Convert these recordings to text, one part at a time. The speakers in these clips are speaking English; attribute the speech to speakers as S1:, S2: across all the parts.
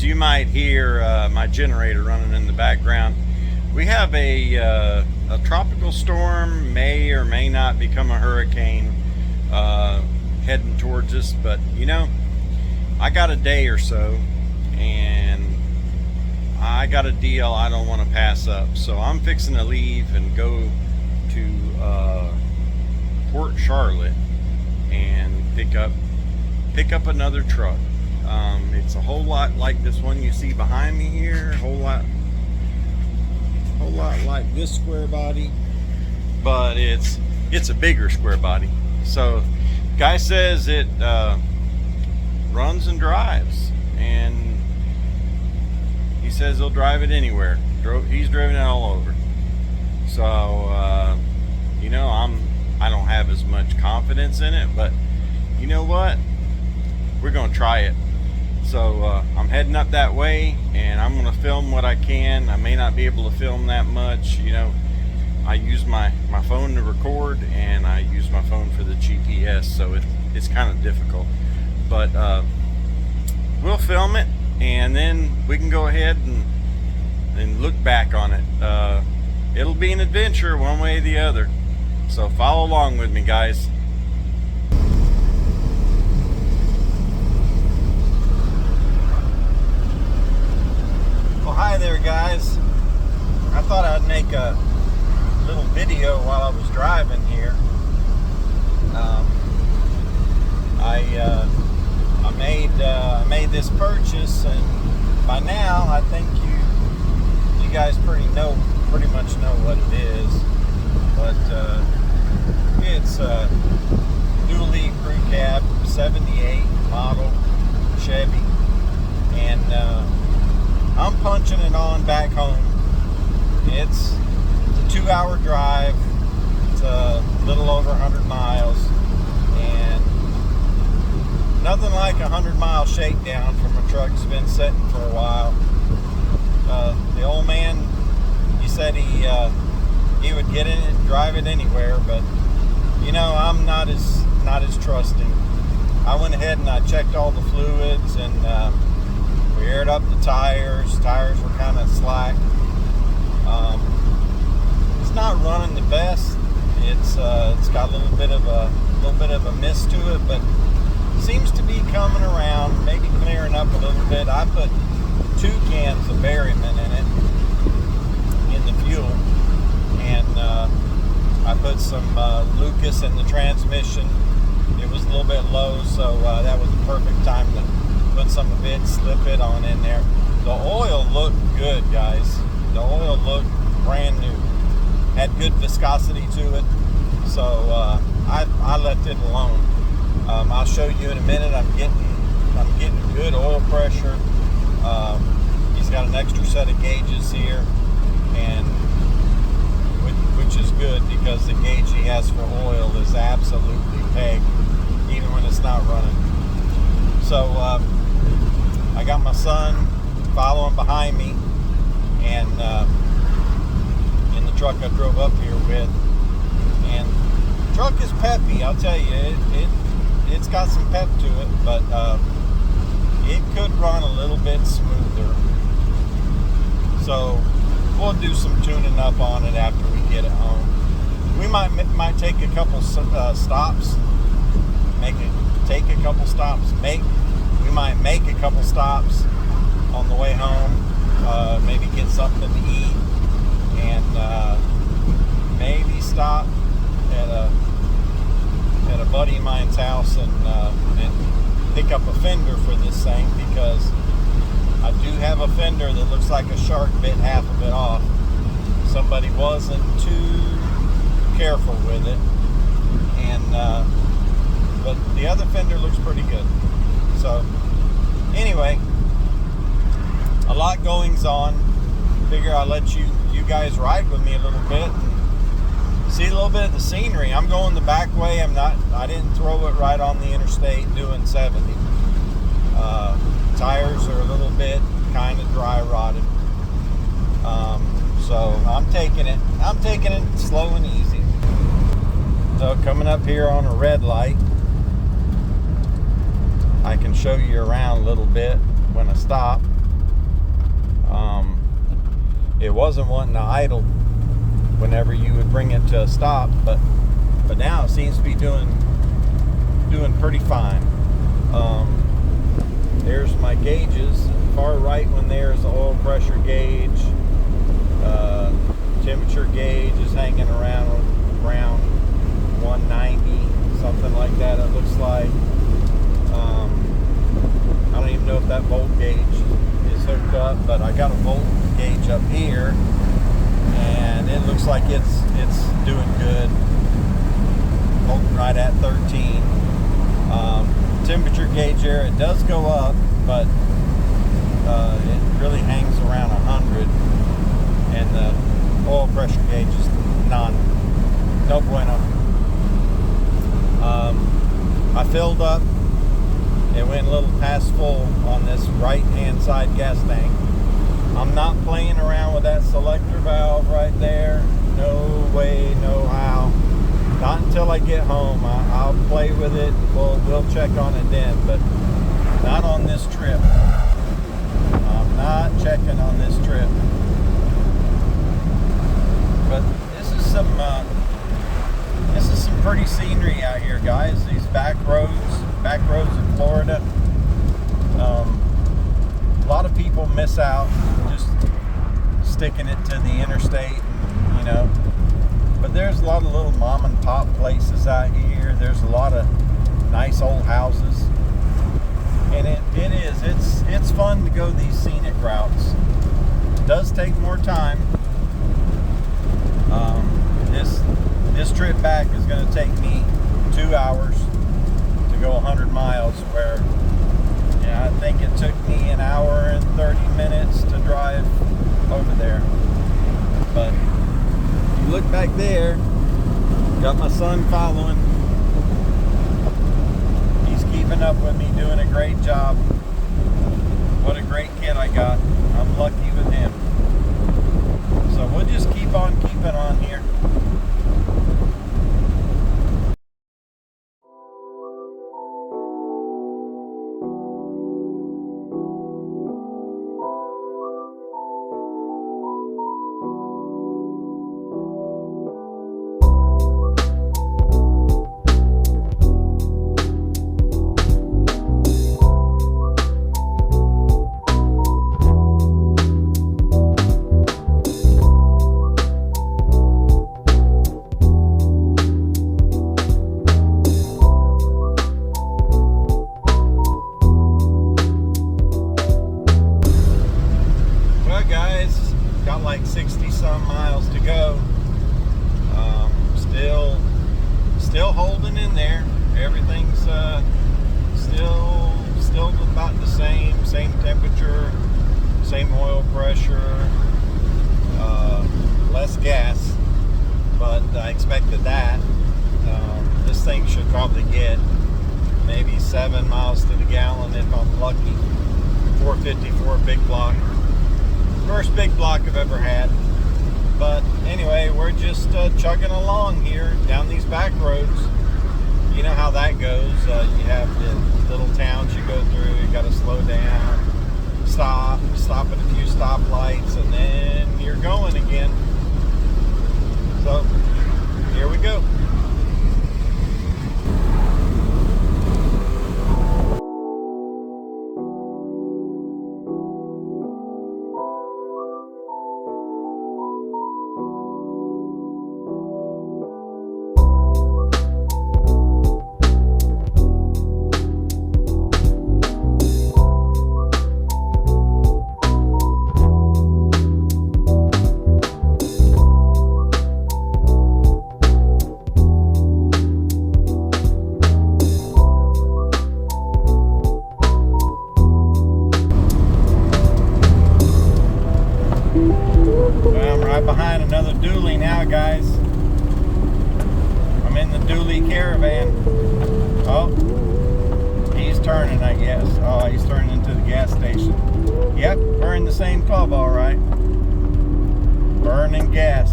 S1: you might hear my generator running in the background. We have a tropical storm, may or may not become a hurricane heading towards us, but you know, I got a day or so and I got a deal I don't want to pass up. So I'm fixing to leave and go to Port Charlotte and pick up another truck. It's a whole lot like this one you see behind me here, a whole lot like this square body, but it's a bigger square body. So guy says it runs and drives, and he says he'll drive it anywhere. He's driven it all over. So you know, I don't have as much confidence in it, but you know what, we're gonna try it. So I'm heading up that way, and I'm gonna film what I can. I may not be able to film that much, you know. I use my phone to record, and I use my phone for the GPS, so it's kind of difficult, but we'll film it, and then we can go ahead and look back on it. It'll be an adventure one way or the other, so follow along with me, guys. Well, hi there, guys. I thought I'd make a little video while I was driving here. I made this purchase, and by now I think you guys pretty much know what it is. But it's a dually crew cab, 78 model Chevy, and I'm punching it on back home. It's a 2-hour drive. It's a little over 100 miles, and nothing like a 100-mile shakedown from a truck that's been sitting for a while. The old man, he said he would get in it and drive it anywhere, but you know, I'm not as trusting. I went ahead and I checked all the fluids, and we aired up the tires. Tires were kind of slack. It's not running the best. It's got a little bit of a mist to it, but seems to be coming around, maybe clearing up a little bit. I put 2 cans of Berryman in it, in the fuel, and I put some Lucas in the transmission. It was a little bit low, so that was the perfect time to put some of it, slip it on in there. The oil looked good, guys. The oil looked brand new. Had good viscosity to it, so I left it alone. I'll show you in a minute. I'm getting good oil pressure. He's got an extra set of gauges here, and which is good because the gauge he has for oil is absolutely pegged, even when it's not running. So I got my son following behind me, and in the truck I drove up here with, and the truck is peppy. I'll tell you, it's got some pep to it, but it could run a little bit smoother. So we'll do some tuning up on it after we get it home. We might take a couple stops. We might make a couple stops on the way home. Maybe get something to eat, and maybe stop at a buddy of mine's house and pick up a fender for this thing, because I do have a fender that looks like a shark bit half of it off. Somebody wasn't too careful with it, and but the other fender looks pretty good. So anyway, a lot goings on. Figure I'll let you guys ride with me a little bit and see a little bit of the scenery. I'm going the back way. I didn't throw it right on the interstate doing 70. Tires are a little bit kind of dry rotted. So I'm taking it slow and easy. So coming up here on a red light, I can show you around a little bit when I stop. it wasn't wanting to idle whenever you would bring it to a stop, but now it seems to be doing pretty fine. There's my gauges. Far right one there is the oil pressure gauge. Temperature gauge is hanging around 190, something like that it looks like. I don't even know if that volt gauge is hooked up, but I got a volt gauge up here, and it looks like it's doing good. Holding right at 13. Temperature gauge there, it does go up, but it really hangs around 100, and the oil pressure gauge is no bueno. I filled up. It went a little past full on this right hand side gas tank. I'm not playing around with that selector valve right there. No way, no how. Not until I get home. I'll play with it. We'll check on it then, but not on this trip. I'm not checking on this trip. But this is some pretty scenery out here, guys. These back roads in Florida. A lot of people miss out just sticking it to the interstate, you know. But there's a lot of little mom and pop places out here. There's a lot of nice old houses, and it's fun to go these scenic routes. It does take more time. This trip back is going to take me 2 hours to go 100 miles, where I think it took me an hour and 30 minutes to drive over there. But you look back there, got my son following. He's keeping up with me, doing a great job. What a great kid I got. I'm lucky with him. So we'll just keep on keeping on here. Like 60 some miles to go. Still holding in there. Everything's still about the same temperature, same oil pressure, less gas, but I expected that. This thing should probably get maybe 7 miles to the gallon if I'm lucky. 454 big block. First big block I've ever had. But anyway, we're just chugging along here down these back roads. You know how that goes. You have the little towns you go through. You got to slow down, stop at a few stoplights, and then you're going again. So here we go. Behind another dually now, guys. I'm in the dually caravan. Oh, he's turning, I guess. Oh, he's turning into the gas station. Yep, we're in the same club, all right. Burning gas.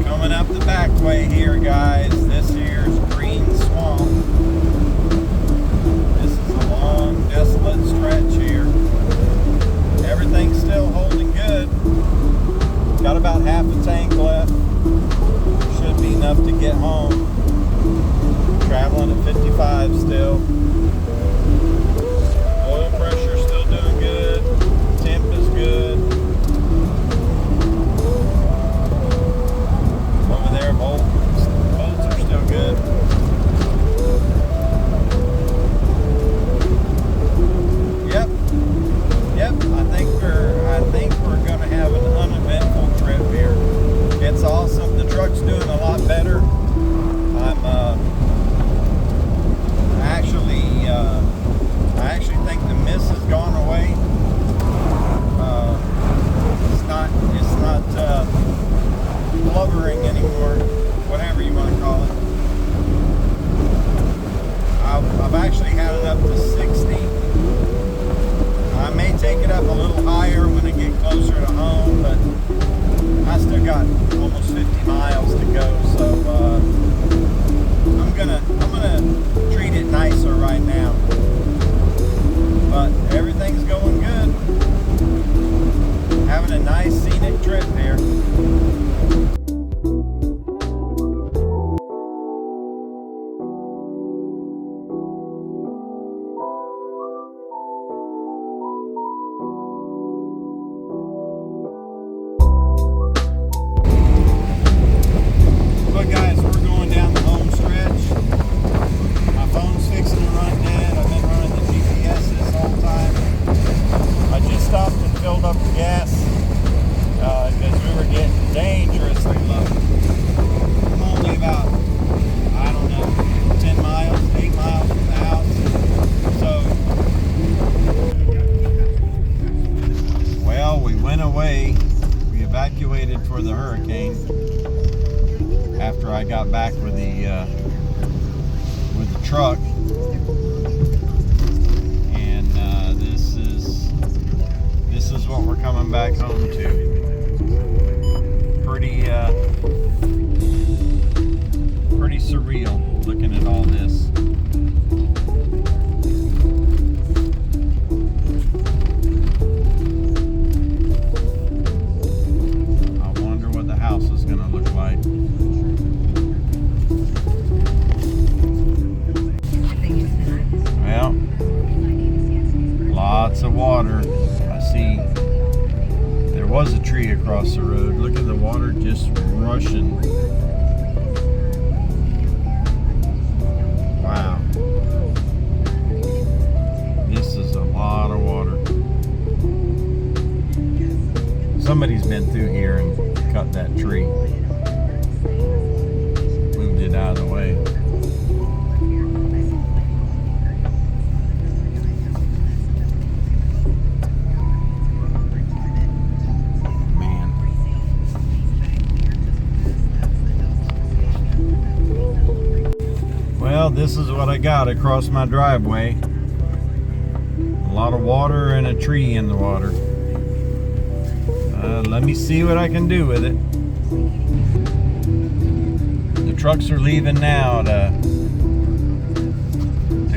S1: Coming up the back way here, guys. This here's Green Swamp. I've actually had it up to 60. I may take it up a little higher when I get closer to home, but I still got almost 50 miles to go, so I'm gonna treat it nicer right now. But everything's going good. Having a nice scenic trip here. We evacuated for the hurricane after I got back with the truck, and this is what we're coming back home to. Pretty surreal looking at all this. Is going to look like. Well, lots of water. I see there was a tree across the road. Look at the water just rushing. Wow. This is a lot of water. Somebody's been through here and cut that tree, moved it out of the way. Man. Well, this is what I got across my driveway. A lot of water and a tree in the water. Let me see what I can do with it. The trucks are leaving now to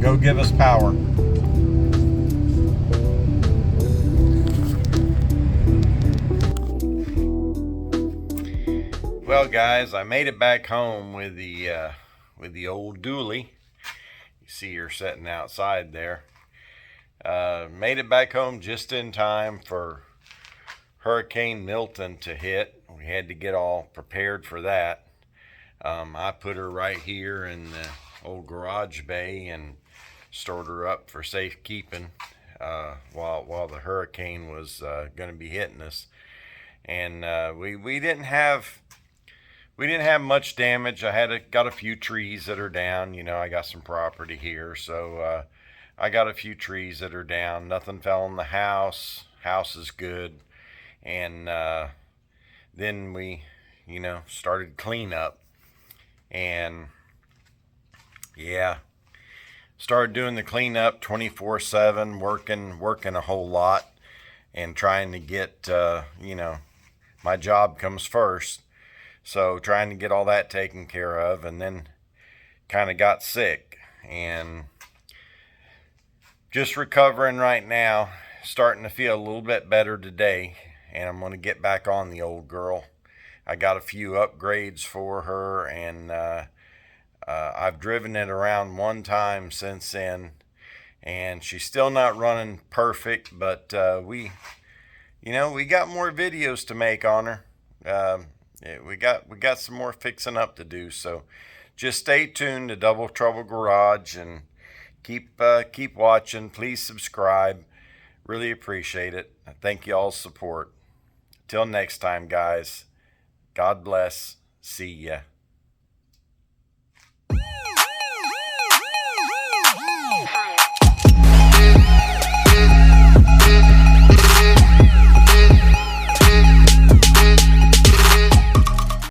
S1: go give us power. Well, guys, I made it back home with the old dually. You see her sitting outside there. Made it back home just in time for Hurricane Milton to hit. We had to get all prepared for that. I put her right here in the old garage bay and stored her up for safekeeping while the hurricane was going to be hitting us. And we didn't have much damage. I got a few trees that are down. You know, I got some property here, so I got a few trees that are down. Nothing fell on the house. House is good. And then we, started cleanup, and yeah, started doing the cleanup 24/7, working a whole lot, and trying to get, my job comes first, so trying to get all that taken care of, and then kind of got sick, and just recovering right now, starting to feel a little bit better today. And I'm going to get back on the old girl. I got a few upgrades for her, and I've driven it around one time since then, and she's still not running perfect, but we got more videos to make on her. We got some more fixing up to do, so just stay tuned to Double Trouble Garage and keep watching. Please subscribe. Really appreciate it. Thank you all's support. Till next time, guys. God bless. See ya.